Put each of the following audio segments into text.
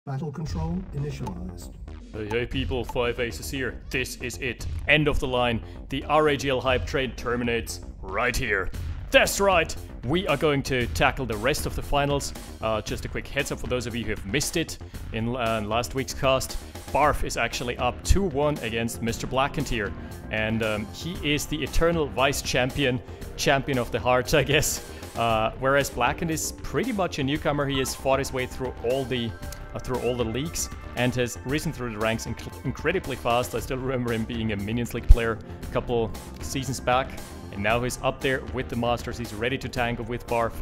Battle control initialized. Hey people, 5 Aces here. This is it. End of the line. The RAGL hype train terminates right here. That's right! We are going to tackle the rest of the finals. Just a quick heads up for those of you who have missed it in last week's cast. Barf is actually up 2-1 against Mr. Blackened here. And he is the eternal vice champion. Champion of the heart, I guess. Whereas Blackened is pretty much a newcomer. He has fought his way through all the leagues and has risen through the ranks incredibly fast. I still remember him being a Minions League player a couple seasons back, and now he's up there with the Masters. He's ready to tangle with Barf,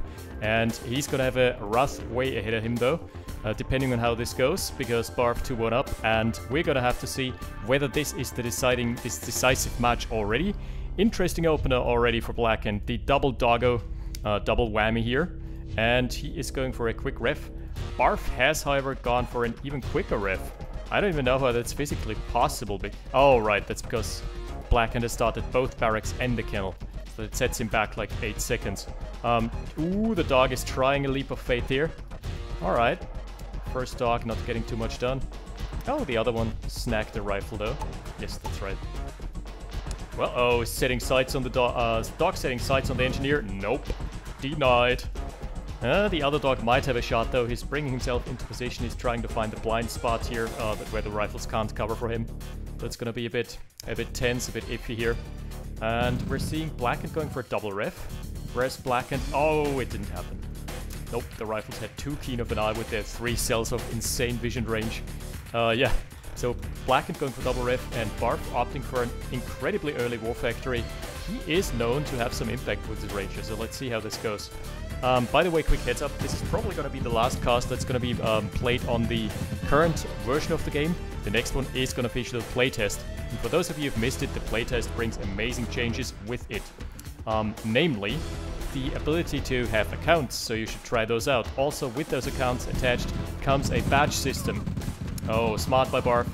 and he's gonna have a rough way ahead of him though, depending on how this goes, because Barf 2-1 up, and we're gonna have to see whether this is the decisive match already. Interesting opener already for Blackened, the double doggo, double whammy here, and he is going for a quick ref. Barf has, however, gone for an even quicker ref. I don't even know how that's physically possible. Oh, right, that's because Blackened has started both barracks and the kennel. So it sets him back like 8 seconds. Ooh, the dog is trying a leap of faith here. Alright. First dog not getting too much done. Oh, the other one snagged the rifle though. Yes, that's right. Well, oh, setting sights on the dog setting sights on the engineer. Nope. Denied. The other dog might have a shot though. He's bringing himself into position. He's trying to find the blind spot here where the rifles can't cover for him. That's gonna be a bit tense, a bit iffy here. And we're seeing Blackened going for a double ref, whereas Blackened, oh, it didn't happen. Nope, the rifles had too keen of an eye with their 3 cells of insane vision range. Yeah, so Blackened going for double ref and Barf opting for an incredibly early war factory. He is known to have some impact with his ranger, so let's see how this goes. By the way, quick heads up, this is probably going to be the last cast that's going to be played on the current version of the game. The next one is going to feature the playtest. And for those of you who've missed it, the playtest brings amazing changes with it. Namely, the ability to have accounts, so you should try those out. Also, with those accounts attached comes a badge system. Oh, smart by Barf.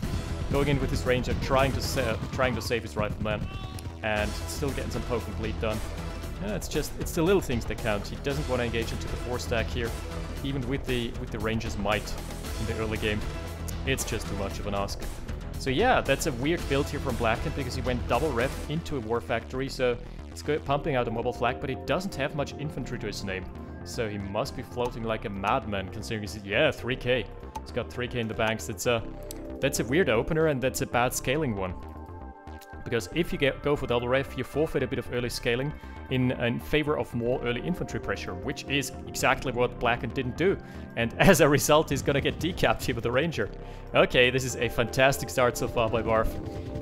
Going in with his ranger, trying to save his rifleman, and still getting some poke and bleed done. It's the little things that count. He doesn't want to engage into the 4-stack here, even with the ranger's might in the early game. It's just too much of an ask. So yeah, that's a weird build here from Blackened because he went double ref into a war factory, so it's pumping out a mobile flag, but he doesn't have much infantry to his name. So he must be floating like a madman, considering he's, yeah, 3k. He's got 3k in the banks. That's a weird opener, and that's a bad scaling one. Because if you go for double ref, you forfeit a bit of early scaling in favor of more early infantry pressure, which is exactly what Blackened didn't do. And as a result, he's gonna get decapped here with the ranger. Okay, this is a fantastic start so far by Barf.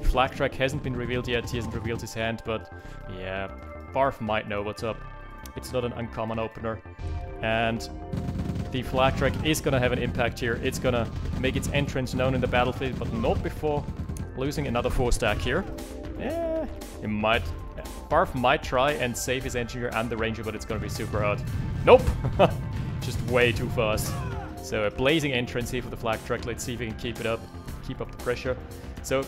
Flag track hasn't been revealed yet, he hasn't revealed his hand, but yeah, Barf might know what's up. It's not an uncommon opener. And the flag track is gonna have an impact here. It's gonna make its entrance known in the battlefield, but not before losing another 4-stack here. Yeah, Barf might try and save his engineer and the ranger, but it's gonna be super hard. Nope! Just way too fast. So a blazing entrance here for the flag track. Let's see if we can keep up the pressure. So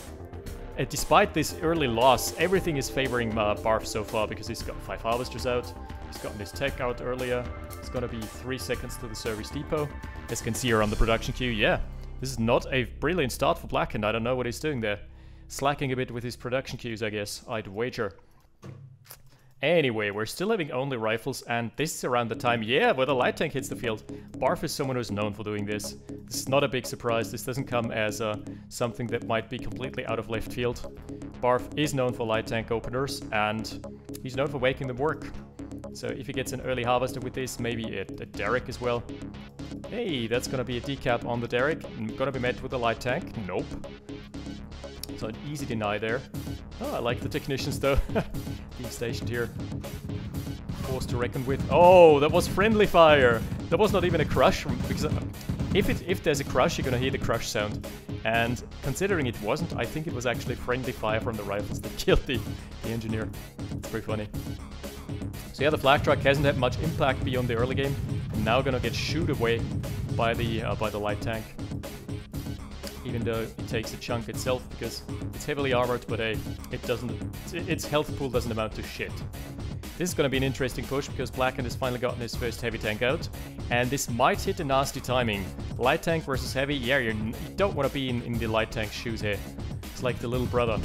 despite this early loss, everything is favoring Barf so far because he's got 5 harvesters out. He's gotten his tech out earlier. It's gonna be 3 seconds to the service depot. As you can see here on the production queue, yeah. This is not a brilliant start for Blackened. I don't know what he's doing there. Slacking a bit with his production queues, I guess. I'd wager. Anyway, we're still having only rifles, and this is around the time, yeah, where the light tank hits the field. Barf is someone who's known for doing this. This is not a big surprise. This doesn't come as something that might be completely out of left field. Barf is known for light tank openers, and he's known for making them work. So if he gets an early harvester with this, maybe a Derrick as well. Hey, that's gonna be a decap on the Derrick. Gonna be met with a light tank. Nope. So an easy deny there. Oh, I like the technicians though. Being stationed here. Force to reckon with. Oh, that was friendly fire. That was not even a crush. Because if there's a crush, you're gonna hear the crush sound. And considering it wasn't, I think it was actually friendly fire from the rifles that killed the engineer. It's pretty funny. So yeah, the flag truck hasn't had much impact beyond the early game. Now gonna get shooed away by the light tank. Even though it takes a chunk itself because it's heavily armored, but hey, its health pool doesn't amount to shit. This is going to be an interesting push because Blackened has finally gotten his first heavy tank out. And this might hit a nasty timing. Light tank versus heavy. Yeah, you don't want to be in the light tank's shoes here. It's like the little brother.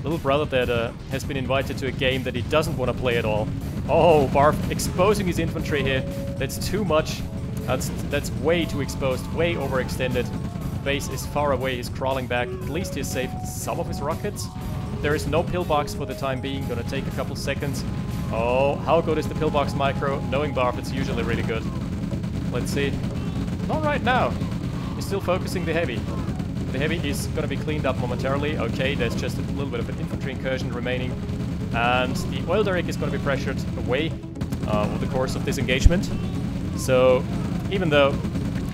Little brother that has been invited to a game that he doesn't want to play at all. Oh, Barf exposing his infantry here. That's too much. That's way too exposed. Way overextended. Base is far away. He's crawling back. At least he's saved some of his rockets. There is no pillbox for the time being. Gonna take a couple seconds. Oh, how good is the pillbox micro? Knowing Barf, it's usually really good. Let's see. Not right now. He's still focusing the heavy. The heavy is gonna be cleaned up momentarily. Okay, there's just a little bit of an infantry incursion remaining. And the oil derrick is gonna be pressured away over the course of this engagement. So, even though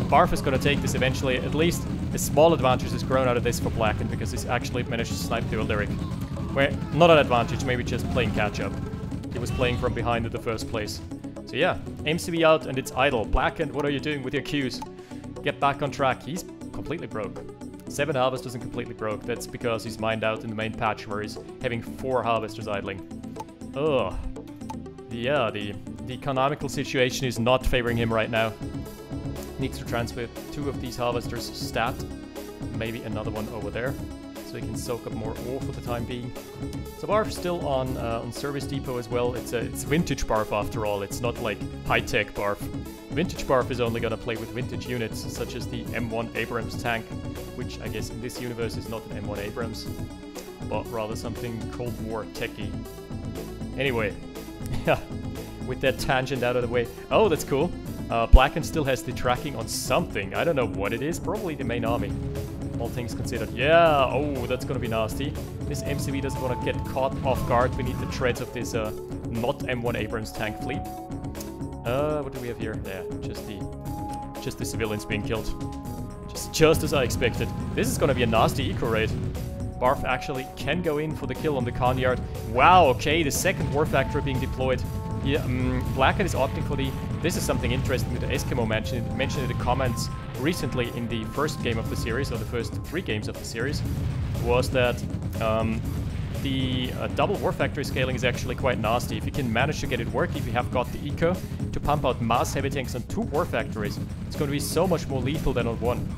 Barf is gonna take this eventually, at least a small advantage has grown out of this for Blackened because he's actually managed to snipe the oil derrick. Where, not an advantage, maybe just playing catch-up. He was playing from behind in the first place. So yeah, MCV out and it's idle. Blackened, what are you doing with your queues? Get back on track. He's completely broke. 7 harvesters and completely broke. That's because he's mined out in the main patch where he's having 4 harvesters idling. Ugh. Yeah, the economical situation is not favoring him right now. Needs to transfer 2 of these harvesters stat. Maybe another one over there. So he can soak up more ore for the time being. So Barf's still on service depot as well. It's vintage Barf after all. It's not like high-tech Barf. Vintage Barf is only gonna play with vintage units such as the M1 Abrams tank, which I guess in this universe is not an M1 Abrams, but rather something Cold War techie. Anyway, yeah, with that tangent out of the way. Oh, that's cool. Blackened still has the tracking on something. I don't know what it is. Probably the main army. All things considered. Yeah, oh, that's gonna be nasty. This MCV doesn't want to get caught off guard beneath the treads of this not M1 Abrams tank fleet. What do we have here? Yeah, just the civilians being killed. Just as I expected. This is gonna be a nasty eco raid. Barf actually can go in for the kill on the Conyard. Wow, okay, the second war factory being deployed. Yeah, Blackened is opting for the... This is something interesting that Eskimo mentioned in the comments recently in the first game of the series, or the first 3 games of the series, was that the double war factory scaling is actually quite nasty. If you can manage to get it working, if you have got the eco to pump out mass heavy tanks on 2 war factories, it's going to be so much more lethal than on 1.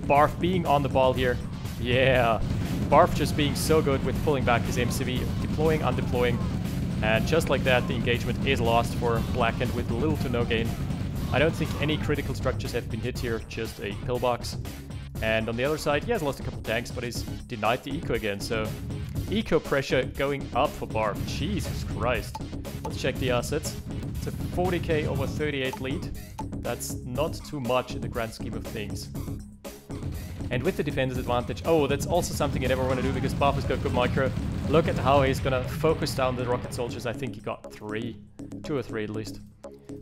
Barf being on the ball here. Yeah, Barf just being so good with pulling back his MCV, deploying, undeploying. And just like that, the engagement is lost for Blackened with little to no gain. I don't think any critical structures have been hit here, just a pillbox. And on the other side, he has lost a couple tanks, but he's denied the eco again, so... Eco pressure going up for Barf. Jesus Christ. Let's check the assets. It's a 40k over 38 lead. That's not too much in the grand scheme of things. And with the defender's advantage... Oh, that's also something you never want to do because Barf has got good micro. Look at how he's gonna focus down the rocket soldiers. I think he got 3. 2 or 3 at least.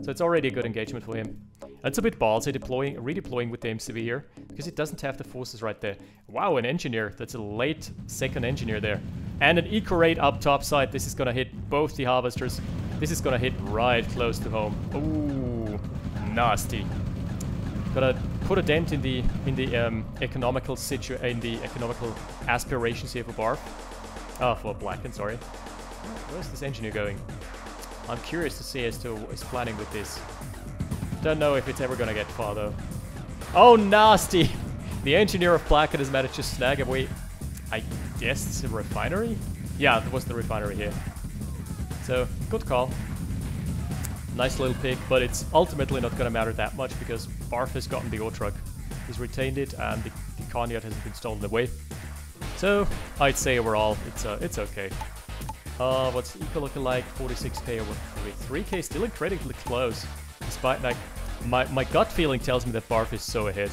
So it's already a good engagement for him. It's a bit ballsy redeploying with the MCV here, because it doesn't have the forces right there. Wow, an engineer. That's a late second engineer there. And an eco raid up top side. This is gonna hit both the harvesters. This is gonna hit right close to home. Ooh, nasty. Gotta put a dent in the economical aspirations here for Barf. Oh, for Blackened, sorry. Where's this engineer going? I'm curious to see as to what he's planning with this. Don't know if it's ever gonna get far though. Oh, nasty! The engineer of Blackened has managed to snag away, I guess it's a refinery? Yeah, that was the refinery here. So, good call. Nice little pick, but it's ultimately not gonna matter that much because Barf has gotten the ore truck. He's retained it and the Conyard hasn't been stolen away. So, I'd say overall, it's okay. What's eco looking like? 46k over 3k, still incredibly close. Despite, like, my gut feeling tells me that Barf is so ahead.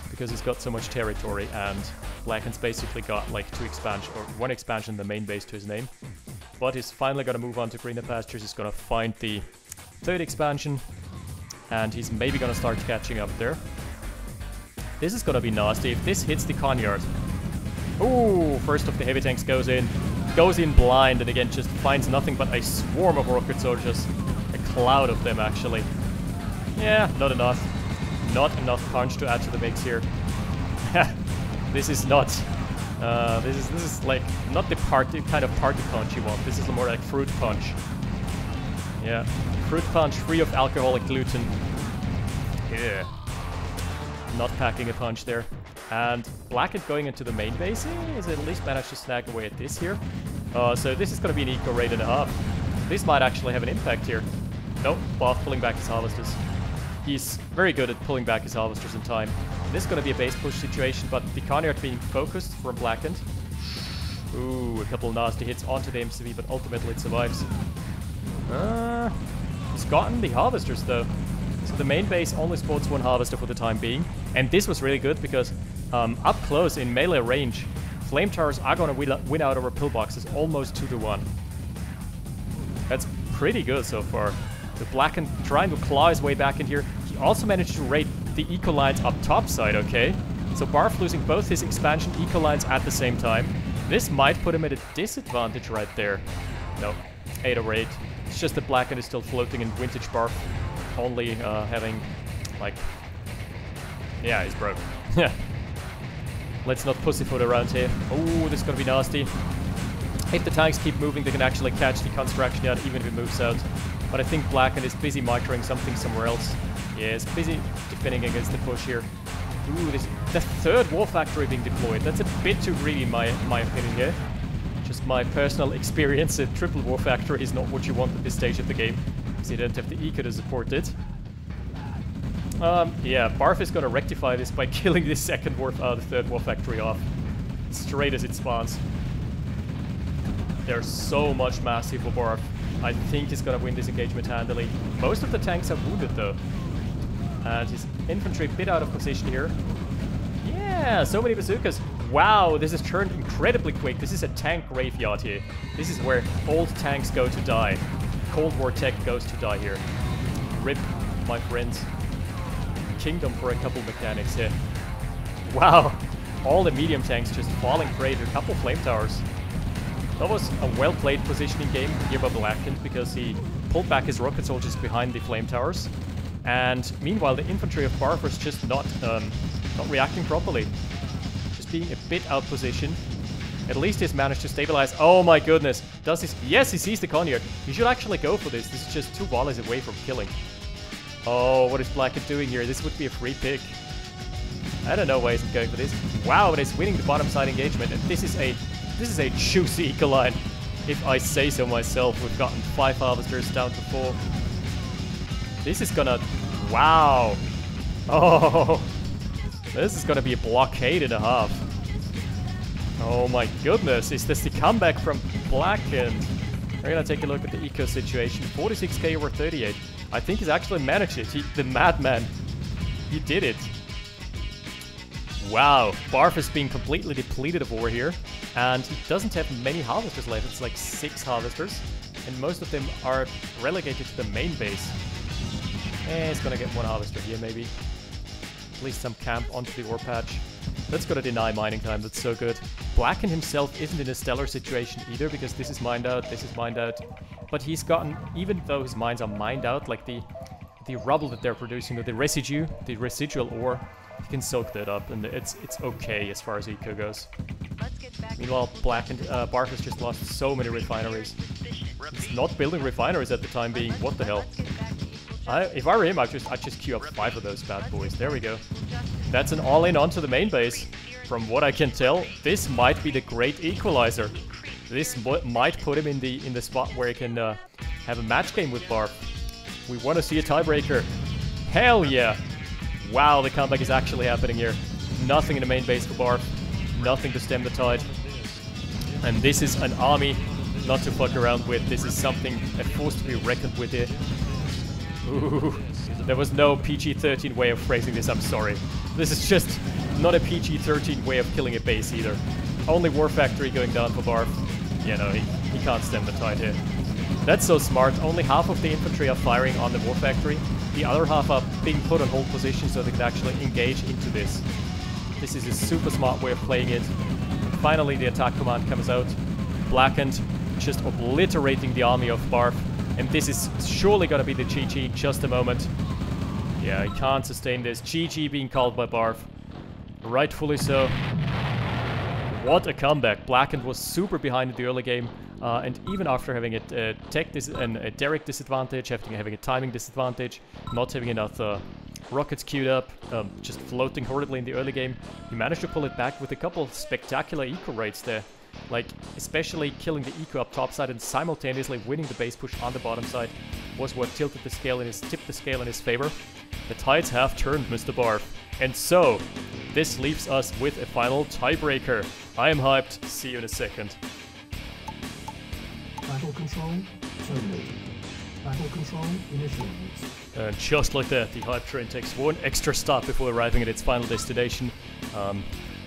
Because he's got so much territory and Blackened's basically got like 2 expansion, or 1 expansion in the main base to his name. But he's finally gonna move on to greener pastures, he's gonna find the 3rd expansion. And he's maybe gonna start catching up there. This is gonna be nasty if this hits the Conyard. Ooh, first of the heavy tanks goes in blind, and again just finds nothing but a swarm of rocket soldiers. A cloud of them, actually. Yeah, not enough. Not enough punch to add to the mix here. This is not... this is like not the kind of party punch you want. This is more like fruit punch. Yeah. Fruit punch free of alcoholic gluten. Yeah. Not packing a punch there. And Blackened going into the main base. He's at least managed to snag away at this here. So this is going to be an eco raid and a half. This might actually have an impact here. Nope, Barf pulling back his harvesters. He's very good at pulling back his harvesters in time. This is going to be a base push situation, but the Carniard being focused from Blackened. Ooh, a couple nasty hits onto the MCV, but ultimately it survives. He's gotten the harvesters though. So the main base only sports one harvester for the time being. And this was really good because up close in melee range, Flame Towers are going to win out over pillboxes almost 2-to-1. That's pretty good so far. The Blackened trying to claw his way back in here. He also managed to raid the eco lines up top side, okay? So Barf losing both his expansion eco lines at the same time. This might put him at a disadvantage right there. No, 8 over 8. It's just that Blackened is still floating in vintage Barf. Only having, like... Yeah, he's broke. Yeah. Let's not pussyfoot around here. Oh, this is gonna be nasty. If the tanks keep moving, they can actually catch the construction yard, even if it moves out. But I think Blackened is busy microing something somewhere else. Yeah, he's busy defending against the push here. Ooh, the third war factory being deployed. That's a bit too greedy in my opinion here. Just my personal experience, a triple war factory is not what you want at this stage of the game. Because you don't have the eco to support it. Yeah, Barf is gonna rectify this by killing this third war factory off. Straight as it spawns. There's so much massive for Barf. I think he's gonna win this engagement handily. Most of the tanks are wounded though. And his infantry a bit out of position here. Yeah, so many bazookas. Wow, this has turned incredibly quick. This is a tank graveyard here. This is where old tanks go to die. Cold War tech goes to die here. RIP, my friends. Kingdom for a couple mechanics here. Wow, all the medium tanks just falling prey to a couple flame towers. That was a well-played positioning game here by Blackened because he pulled back his rocket soldiers behind the flame towers. And meanwhile, the infantry of Barf was just not reacting properly. Just being a bit outpositioned. At least he's managed to stabilize. Oh my goodness. Does this? Yes, he sees the Conniard. He should actually go for this. This is just 2 volleys away from killing. Oh, what is Blackened doing here? This would be a free pick. I don't know why he's going for this. Wow, but he's winning the bottom side engagement. And this is a juicy eco line. If I say so myself, we've gotten 5 harvesters down to 4. This is gonna... Wow. Oh. This is gonna be a blockade and a half. Oh my goodness. Is this the comeback from Blackened? We're gonna take a look at the eco situation. 46k over 38. I think he's actually managed it. The madman. He did it. Wow. Barf is being completely depleted of ore here. And he doesn't have many harvesters left. It's like 6 harvesters. And most of them are relegated to the main base. He's gonna get 1 harvester here, maybe. At least some camp onto the ore patch. That's gonna deny mining time. That's so good. Blackened himself isn't in a stellar situation either, because this is mined out, this is mined out. But he's gotten, even though his mines are mined out, like the rubble that they're producing, or the residue, the residual ore, he can soak that up, and it's okay as far as eco goes. Meanwhile, Blackened, Barf has just lost so many refineries. He's not building refineries at the time being. What the hell? If I were him, I'd just queue up 5 of those bad boys. There we go. That's an all-in onto the main base. From what I can tell, this might be the great equalizer. This might put him in the spot where he can have a match game with Barf. We want to see a tiebreaker. Hell yeah! Wow, the comeback is actually happening here. Nothing in the main base for Barf. Nothing to stem the tide. And this is an army not to fuck around with. This is something, a force to be reckoned with here. Ooh, there was no PG-13 way of phrasing this, I'm sorry. This is just not a PG-13 way of killing a base either. Only War Factory going down for Barf. Yeah, no, he can't stem the tide here. That's so smart. Only half of the infantry are firing on the War Factory. The other half are being put on hold position so they can actually engage into this. This is a super smart way of playing it. Finally, the attack command comes out. Blackened, just obliterating the army of Barf. And this is surely gonna be the GG, just a moment. Yeah, he can't sustain this. GG being called by Barf. Rightfully so. What a comeback. Blackened was super behind in the early game, and even after having a Derek disadvantage, having a timing disadvantage, not having enough rockets queued up, just floating horribly in the early game, he managed to pull it back with a couple of spectacular eco raids there. Like, especially killing the eco up top side and simultaneously winning the base push on the bottom side was what tipped the scale in his favor. The tides have turned, Mr. Barf. And so, this leaves us with a final tiebreaker. I am hyped. See you in a second. Battle control terminated. Battle control initialized. And just like that, the hype train takes one extra stop before arriving at its final destination.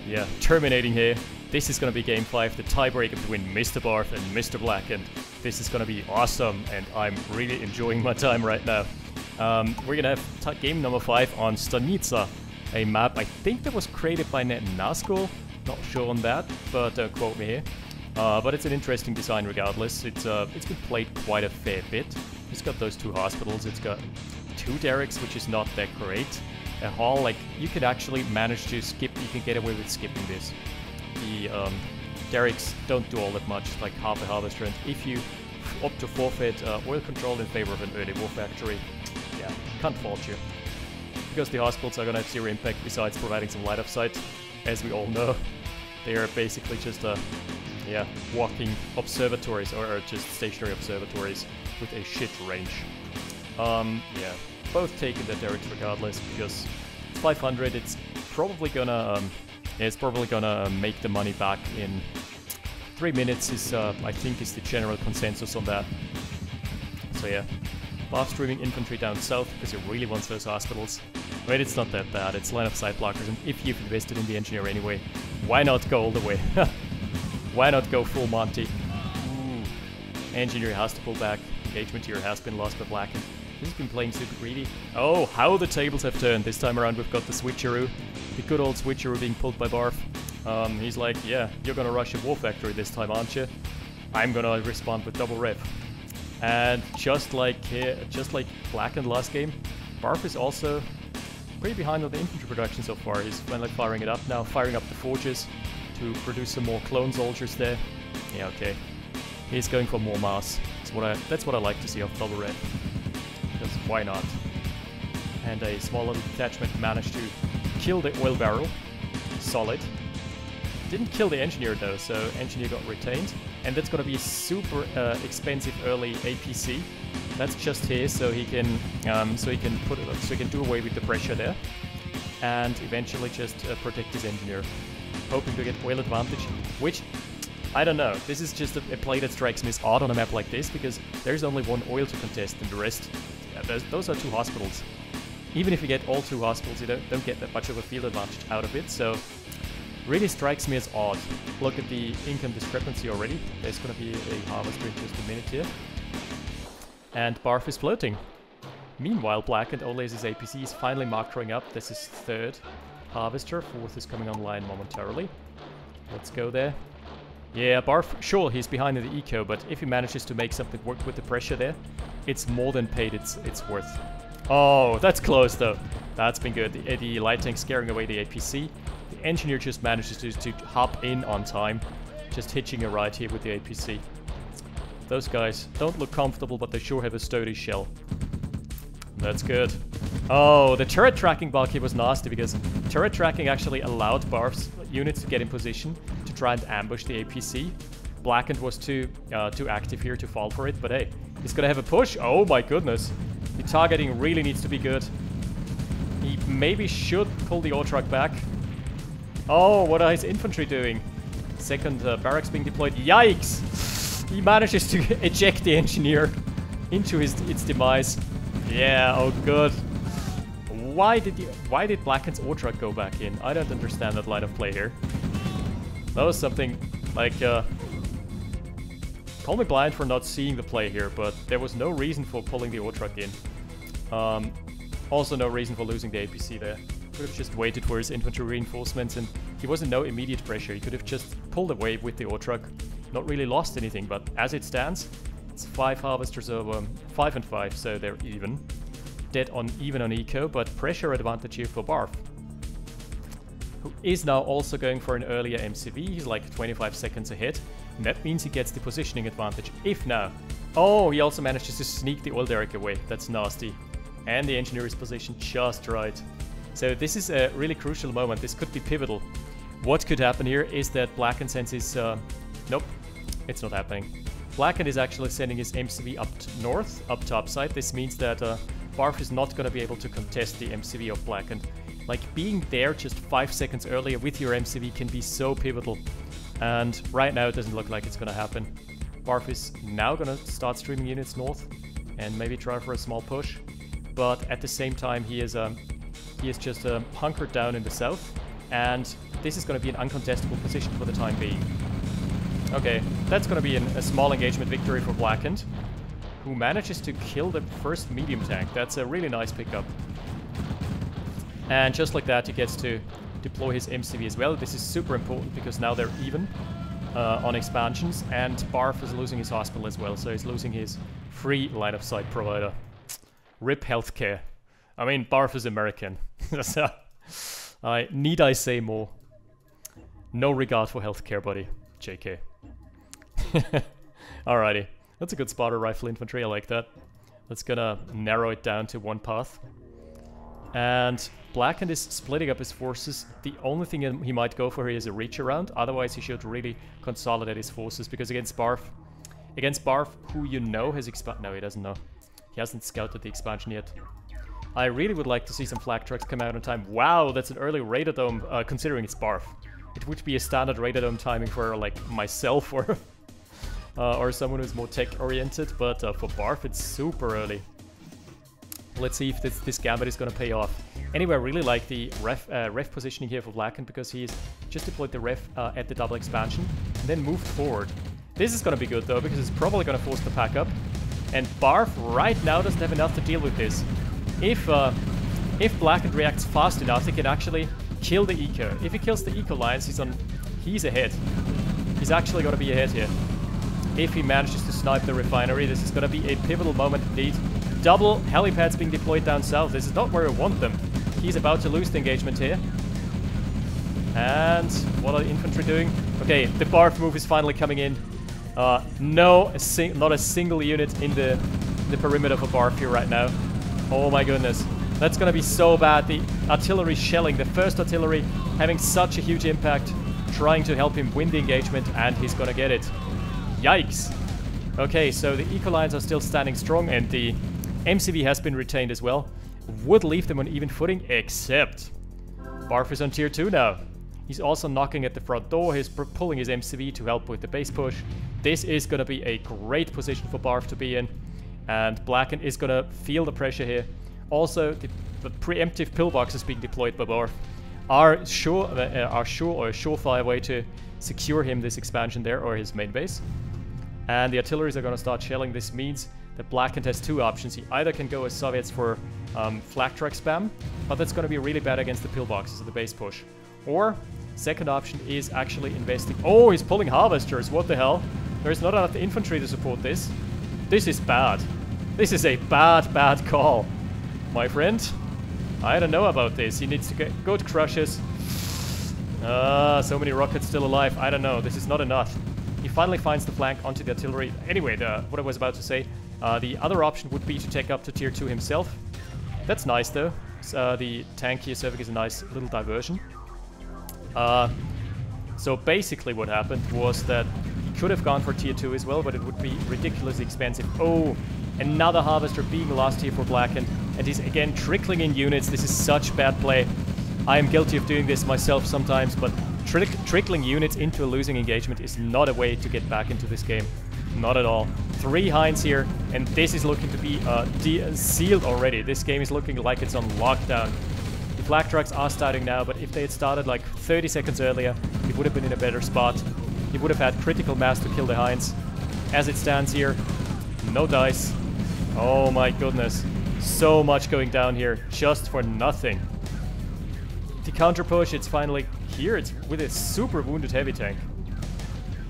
Yeah, terminating here. This is going to be Game 5, the tiebreaker between Mr. Barf and Mr. Blackened. This is going to be awesome, and I'm really enjoying my time right now. We're going to have game number 5 on Stanica, a map I think that was created by Nazgul. Not sure on that, but don't quote me here. But it's an interesting design regardless. It's been played quite a fair bit. It's got those 2 hospitals, it's got 2 derricks, which is not that great. A hall, like, you could actually manage to skip, you can get away with skipping this. The derricks don't do all that much, like half a harvester, and if you opt to forfeit oil control in favor of an early war factory, yeah, can't fault you. Because the hospitals are gonna have 0 impact besides providing some light of sight, as we all know. They are basically just yeah, walking observatories, or just stationary observatories with a shit range. Yeah, both taking the derricks regardless, because it's 500, it's probably gonna make the money back in 3 minutes is, I think, is the general consensus on that. So yeah, Barf streaming infantry down south because he really wants those hospitals. But it's not that bad, it's line of sight blockers, and if you've invested in the engineer anyway, why not go all the way? Why not go full Monty? Ooh. Engineer has to pull back, engagement here has been lost by Blackened. He's been playing super greedy. Oh, how the tables have turned. This time around we've got the switcheroo. The good old switcheroo being pulled by Barf. He's like, yeah, you're gonna rush a war factory this time, aren't you? I'm gonna respond with double rev. And just like Blackened last game, Barf is also pretty behind on the infantry production so far. He's finally firing it up now, firing up the forges to produce some more clone soldiers there. Yeah, okay. He's going for more mass. That's what I like to see off double rev. Because why not? And a small little detachment managed to kill the oil barrel. Solid. Didn't kill the engineer though, so engineer got retained. And that's gonna be a super expensive early APC. That's just here, so he can do away with the pressure there, and eventually just protect his engineer, hoping to get oil advantage. Which I don't know. This is just a play that strikes me as odd on a map like this, because there's only 1 oil to contest, and the rest, yeah, those are 2 hospitals. Even if you get all 2 hospitals, you don't get that much of a field advantage out of it. So really strikes me as odd. Look at the income discrepancy already. There's gonna be a harvester in just a minute here. And Barf is floating. Meanwhile, Blackened only has his APCs finally macroing up. This is 3rd harvester, 4th is coming online momentarily. Let's go there. Yeah, Barf, sure, he's behind in the eco, but if he manages to make something work with the pressure there, it's more than paid its worth. Oh, that's close though. That's been good. The light tank scaring away the APC. The engineer just manages to hop in on time, just hitching a ride here with the APC. Those guys don't look comfortable, but they sure have a sturdy shell. That's good. Oh, the turret tracking bulk here was nasty, because turret tracking actually allowed Barf's units to get in position to try and ambush the APC. Blackened was too active here to fall for it, but hey, he's gonna have a push. Oh my goodness. The targeting really needs to be good. He maybe should pull the ore truck back. Oh, what are his infantry doing? Second barracks being deployed. Yikes! He manages to eject the engineer into its demise. Yeah, oh good. Why did Blackened's ore truck go back in? I don't understand that line of play here. That was something like call me blind for not seeing the play here, but there was no reason for pulling the ore truck in. Also no reason for losing the APC there. Could have just waited for his infantry reinforcements, and he was in no immediate pressure. He could have just pulled away with the ore truck. Not really lost anything, but as it stands, it's 5 harvesters over 5 and 5, so they're even. Even on eco, but pressure advantage here for Barf. who is now also going for an earlier MCV. He's like 25 seconds ahead. And that means he gets the positioning advantage. If now... Oh, he also manages to sneak the oil derrick away. That's nasty. And the engineer is positioned just right. So this is a really crucial moment. This could be pivotal. What could happen here is that Blackened sends his... nope, it's not happening. Blackened is actually sending his MCV up north, up top side. This means that Barf is not going to be able to contest the MCV of Blackened. Like, being there just 5 seconds earlier with your MCV can be so pivotal. And right now it doesn't look like it's going to happen. Barf is now going to start streaming units north and maybe try for a small push. But at the same time, he is just hunkered down in the south. And this is going to be an uncontestable position for the time being. Okay, that's going to be a small engagement victory for Blackened, who manages to kill the first medium tank. That's a really nice pickup. And just like that, he gets to deploy his MCV as well. This is super important because now they're even on expansions, and Barf is losing his hospital as well, so he's losing his free line-of-sight provider. RIP healthcare. I mean, Barf is American. So, need I say more? No regard for healthcare, buddy. JK. Alrighty. That's a good spotter rifle infantry, I like that. That's gonna narrow it down to one path. And Blackened is splitting up his forces. The only thing he might go for here is a reach around. Otherwise, he should really consolidate his forces, because against Barf, who you know has expanded... No, he doesn't know. He hasn't scouted the expansion yet. I really would like to see some flak trucks come out on time. Wow, that's an early Radadome, considering it's Barf. It would be a standard Radadome timing for, like, myself or someone who's more tech-oriented, but for Barf, it's super early. Let's see if this gambit is going to pay off. Anyway, I really like the ref positioning here for Blackened, because he's just deployed the ref at the double expansion and then moved forward. This is going to be good, though, because it's probably going to force the pack up. And Barf right now doesn't have enough to deal with this. If Blackened reacts fast enough, he can actually kill the eco. If he kills the eco lines, he's ahead. He's actually going to be ahead here. If he manages to snipe the refinery, this is going to be a pivotal moment indeed. Double helipads being deployed down south. This is not where I want them. He's about to lose the engagement here. And what are the infantry doing? Okay, the Barf move is finally coming in. Not a single unit in the perimeter for Barf here right now. Oh my goodness. That's going to be so bad. The artillery shelling, the first artillery having such a huge impact, trying to help him win the engagement, and he's going to get it. Yikes. Okay, so the eco lines are still standing strong, and the MCV has been retained as well. Would leave them on even footing, except Barf is on tier 2 now. He's also knocking at the front door. He's pulling his MCV to help with the base push. This is going to be a great position for Barf to be in, and Blackened is going to feel the pressure here. Also, the preemptive pillboxes being deployed by Barf are a surefire way to secure him this expansion there, or his main base. And the artilleries are going to start shelling. This means that Blackened has two options. He either can go as Soviets for flak truck spam, but that's going to be really bad against the pillboxes of the base push. Or, second option is actually investing... Oh, he's pulling harvesters, what the hell? There's not enough infantry to support this. This is bad. This is a bad call, my friend. I don't know about this. He needs to get good crushes. So many rockets still alive. I don't know. This is not enough. He finally finds the flank onto the artillery. Anyway, what I was about to say, the other option would be to take up to tier 2 himself. That's nice, though. The tank here serving as a nice little diversion. So basically what happened was that he could have gone for tier 2 as well, but it would be ridiculously expensive. Oh, another harvester being lost here for Blackened, and he's again trickling in units. This is such bad play. I am guilty of doing this myself sometimes, but trickling units into a losing engagement is not a way to get back into this game. Not at all. 3 Hinds here, and this is looking to be sealed already. This game is looking like it's on lockdown. The flak trucks are starting now, but if they had started like 30 seconds earlier, he would have been in a better spot. He would have had critical mass to kill the Hinds. As it stands here, no dice. Oh my goodness. So much going down here, just for nothing. The counter push, it's finally here. It's with a super wounded heavy tank.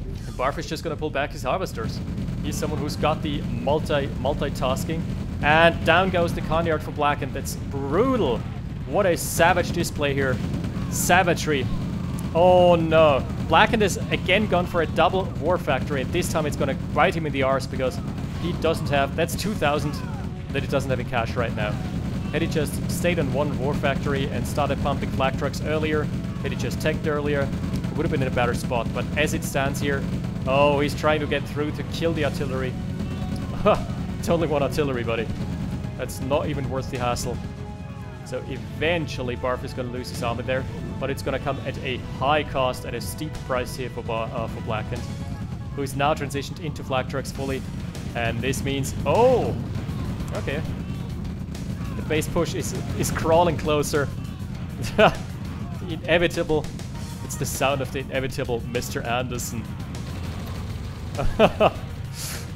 And Barf is just gonna pull back his harvesters. He's someone who's got the multitasking. And down goes the Conyard for Blackened. That's brutal. What a savage display here Savagery. Oh no. Blackened is again gone for a double war factory, and this time it's gonna bite him in the arse because he doesn't have, that's 2,000 that he doesn't have in cash right now. Had he just stayed on one war factory and started pumping flak trucks earlier, had he just teched earlier, it would have been in a better spot. But as it stands here, oh, he's trying to get through to kill the artillery. It's only one artillery, buddy. That's not even worth the hassle. So eventually Barf is going to lose his armor there, but it's going to come at a high cost, at a steep price here for Blackened, who is now transitioned into flak trucks fully. And this means, oh, okay. The base push is crawling closer. The inevitable. It's the sound of the inevitable Mr. Anderson.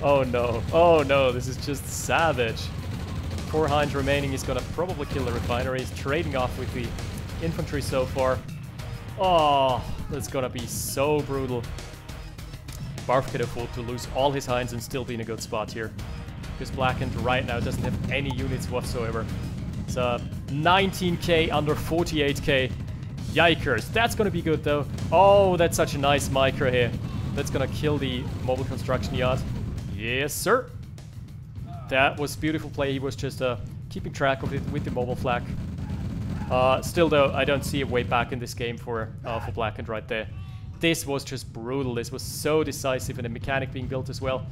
Oh no. Oh no, this is just savage. 4 Heinz remaining. He's gonna probably kill the refinery. He's trading off with the infantry so far. Oh, that's gonna be so brutal. Barf could afford to lose all his Heinz and still be in a good spot here. Because Blackened right now doesn't have any units whatsoever. It's 19k under 48k. Yikers. That's gonna be good though. Oh, that's such a nice micro here. That's gonna kill the mobile construction yard. Yes, sir. That was beautiful play. He was just keeping track of it with the mobile flak. Still though, I don't see a way back in this game for Blackened right there. This was just brutal. This was so decisive, and a mechanic being built as well.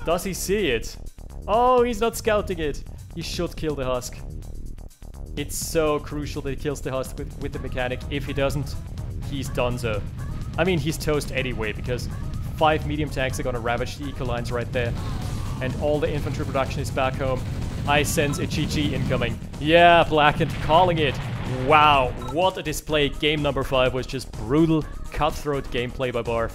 Does he see it? Oh, he's not scouting it. He should kill the husk. It's so crucial that he kills the husk with the mechanic. If he doesn't, he's donezo. I mean, he's toast anyway, because 5 medium tanks are gonna ravage the eco lines right there. And all the infantry production is back home. I sense a GG incoming. Yeah, Blackened calling it. Wow, what a display. Game number 5 was just brutal, cutthroat gameplay by Barf.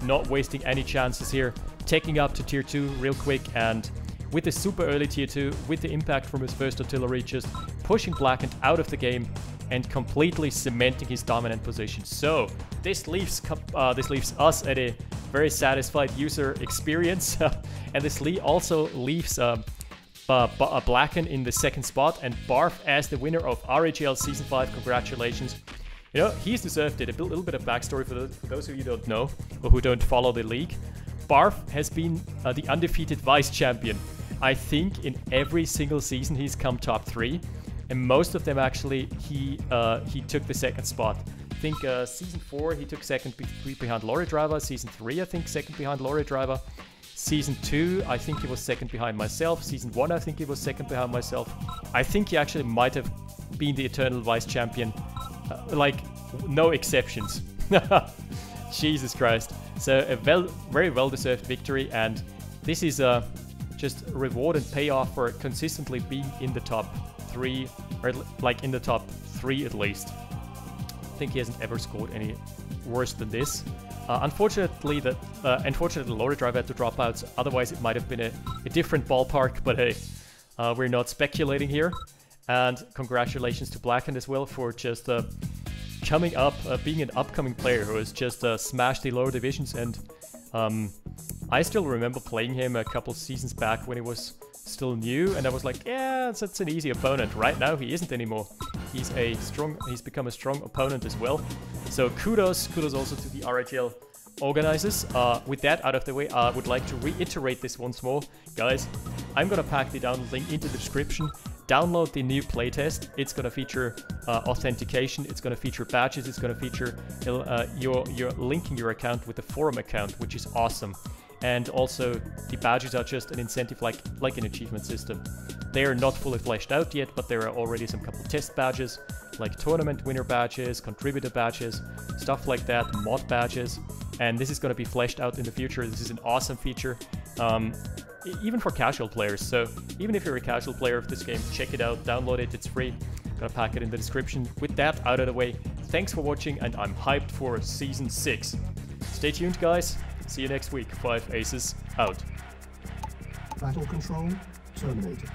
Not wasting any chances here. Taking up to tier 2 real quick, and with the super early tier 2, with the impact from his first artillery, just pushing Blackened out of the game and completely cementing his dominant position. So this leaves us at a very satisfied user experience, and this also leaves Blackened in the second spot, and Barf as the winner of RAGL Season 5. Congratulations. You know, he's deserved it. A little bit of backstory for those of you who don't know, or who don't follow the league. Barf has been the undefeated vice champion. I think in every single season he's come top 3, and most of them actually he took the second spot. I think Season 4 he took second behind Lorry Driver. Season 3 I think second behind Lorry Driver. Season 2 I think he was second behind myself. Season 1 I think he was second behind myself. I think he actually might have been the eternal vice champion. Like, no exceptions. Jesus Christ. So a very well-deserved victory, and this is just a reward and payoff for consistently being in the top 3, or like in the top 3 at least. I think he hasn't ever scored any worse than this. Unfortunately, Lorry Driver had to drop out, so otherwise it might have been a different ballpark, but hey, we're not speculating here. And congratulations to Blackened as well for just coming up, being an upcoming player who has just smashed the lower divisions. And I still remember playing him a couple seasons back when he was still new, and I was like, yeah, that's an easy opponent. Right now he isn't anymore. He's become a strong opponent as well. So kudos also to the RAGL organizers. With that out of the way, I would like to reiterate this once more. Guys, I'm gonna pack the download link into the description. Download the new playtest. It's going to feature authentication, it's going to feature badges, it's going to feature you're linking your account with the forum account, which is awesome. And also the badges are just an incentive, like an achievement system. They are not fully fleshed out yet, but there are already some couple test badges, like tournament winner badges, contributor badges, stuff like that, mod badges. And this is going to be fleshed out in the future. This is an awesome feature. Even for casual players, so even if you're a casual player of this game, check it out, download it, it's free. Gonna pack it in the description. With that out of the way, thanks for watching, and I'm hyped for Season 6. Stay tuned, guys. See you next week. 5 Aces out. Battle control terminated.